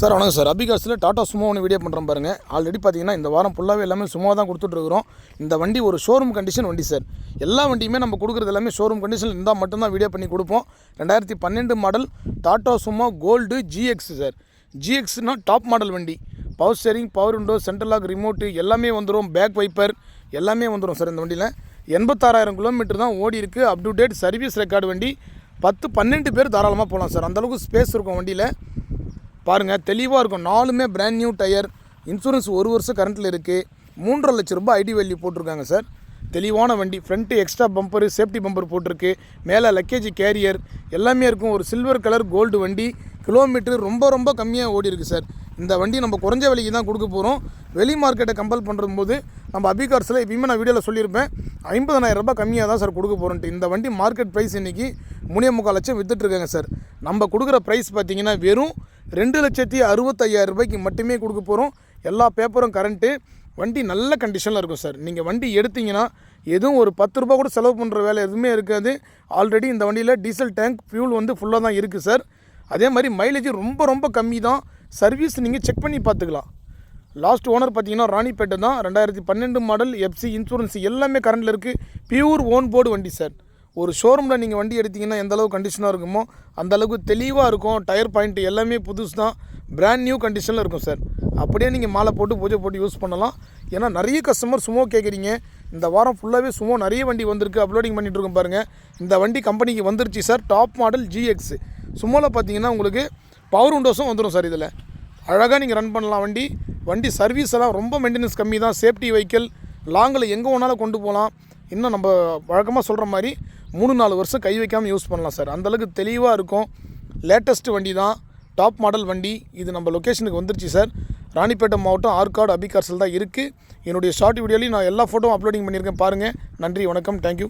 Sir வணக்கம் sir. அபிகாஸில் Tata Sumo ஒன்று video பண்ணுறோம் பாருங்கள். ஆல்ரெடி பார்த்தீங்கன்னா இந்த வாரம் ஃபுல்லாகவே எல்லாமே சும்மா தான் கொடுத்துட்ருக்குறோம். இந்த வண்டி ஒரு ஷோரூம் கண்டிஷன் வண்டி சார். எல்லா வண்டியுமே நம்ம கொடுக்குறது எல்லாமே ஷோரூம் கண்டிஷனில் இருந்தால் மட்டும்தான் வீடியோ பண்ணி கொடுப்போம். 2012 model Tata Sumo gold GX sir. ஜிஎக்ஸ்னால் டாப் மாடல் வண்டி. Power steering, power window, central lock, remote எல்லாமே வந்துடும். பேக் வைப்பர் எல்லாமே வந்துடும் சார். இந்த வண்டியில் 86,000 கிலோமீட்டர் தான் ஓடி இருக்குது. Up to date service record வண்டி. 10-12 பேர் தாராளமாக போகலாம் சார். அந்தளவுக்கு ஸ்பேஸ் இருக்கும் வண்டியில். பாருங்கள், தெளிவாக இருக்கும். 4மே பிராண்ட் நியூ டயர். இன்சூரன்ஸ் 1 வருஷம் கரண்ட்டில் இருக்குது. 3.5 லட்ச ரூபாய் ஐடி வேல்யூ போட்டிருக்காங்க சார். தெளிவான வண்டி. Front extra bumper, safety bumper போட்டிருக்கு. மேலே லக்கேஜ் கேரியர் எல்லாமே இருக்கும். ஒரு சில்வர் கலர் கோல்டு வண்டி. கிலோமீட்டர் ரொம்ப கம்மியாக ஓடி இருக்குது சார். இந்த வண்டி நம்ம குறைஞ்ச விலைக்கு தான் கொடுக்க போகிறோம். வெளி மார்க்கெட்டை கம்பேர் பண்ணும்போது நம்ம அபிகார்ஸில் எப்பயுமே நான் வீடியோவில் சொல்லியிருப்பேன், 50,000 ரூபாய் கம்மியாக தான் சார் கொடுக்க போகிறோன்ட்டு. இந்த வண்டி மார்க்கெட் ப்ரைஸ் இன்றைக்கி 3.25 லட்சம் விற்றுட்ருக்காங்க சார். நம்ம கொடுக்குற ப்ரைஸ் பார்த்திங்கன்னா வெறும் 2,65,000 ரூபாய்க்கு மட்டுமே கொடுக்க போகிறோம். எல்லா பேப்பரும் கரண்ட்டு. வண்டி நல்ல கண்டிஷனில் இருக்கும் சார். நீங்கள் வண்டி எடுத்திங்கன்னா எதுவும் ஒரு 10 ரூபா கூட செலவு பண்ணுற வேலை எதுவுமே இருக்காது. ஆல்ரெடி இந்த வண்டியில் டீசல் டேங்க் ஃபியூல் வந்து ஃபுல்லாக தான் இருக்குது சார். அதே மாதிரி மைலேஜ் ரொம்ப கம்மி தான். சர்வீஸ் நீங்கள் செக் பண்ணி பார்த்துக்கலாம். லாஸ்ட் ஓனர் பார்த்தீங்கன்னா ராணிப்பேட்டை தான். 2012 மாடல். எஃப்சி, இன்சூரன்ஸ் எல்லாமே கரண்டில் இருக்குது. பியூர் ஓன் போர்டு வண்டி சார். ஒரு ஷோரூமில் நீங்கள் வண்டி எடுத்திங்கன்னா எந்தளவு கண்டிஷனாக இருக்குமோ அந்தளவுக்கு தெளிவாக இருக்கும். டயர் பாயிண்ட் எல்லாமே புதுசு தான். பிராண்ட் நியூ கண்டிஷனில் இருக்கும் சார். அப்படியே நீங்கள் மாலை போட்டு பூஜை போட்டு யூஸ் பண்ணலாம். ஏன்னா நிறைய கஸ்டமர் சுமோ கேட்குறீங்க. இந்த வாரம் ஃபுல்லாகவே சுமோ நிறைய வண்டி வந்திருக்கு. அப்லோடிங் பண்ணிகிட்ருக்கோம் பாருங்கள். இந்த வண்டி கம்பெனிக்கு வந்துருச்சு சார். Top model GX. சுமோவில் பார்த்தீங்கன்னா உங்களுக்கு பவர் விண்டோஸும் வந்துடும் சார். இதில் அழகாக நீங்கள் ரன் பண்ணலாம். வண்டி சர்வீஸ் எல்லாம் ரொம்ப மெயின்டெனன்ஸ் கம்மி தான். Safety vehicle. லாங்கில் எங்கே வேணாலும் கொண்டு போகலாம். இன்னும் நம்ம வழக்கமாக சொல்கிற மாதிரி 3-4 வருஷம் கை வைக்காமல் யூஸ் பண்ணலாம் சார். அந்தளவுக்கு தெளிவாக இருக்கும். லேட்டஸ்ட் வண்டி தான். டாப் மாடல் வண்டி. இது நம்ம லொக்கேஷனுக்கு வந்துருச்சு சார். ராணிப்பேட்டை மாவட்டம் ஆற்காடு அபிகார்ஸில் தான் இருக்குது. என்னுடைய ஷார்ட் வீடியோலையும் நான் எல்லா ஃபோட்டோவும் அப்லோடிங் பண்ணியிருக்கேன் பாருங்கள். நன்றி, வணக்கம், தேங்க்யூ.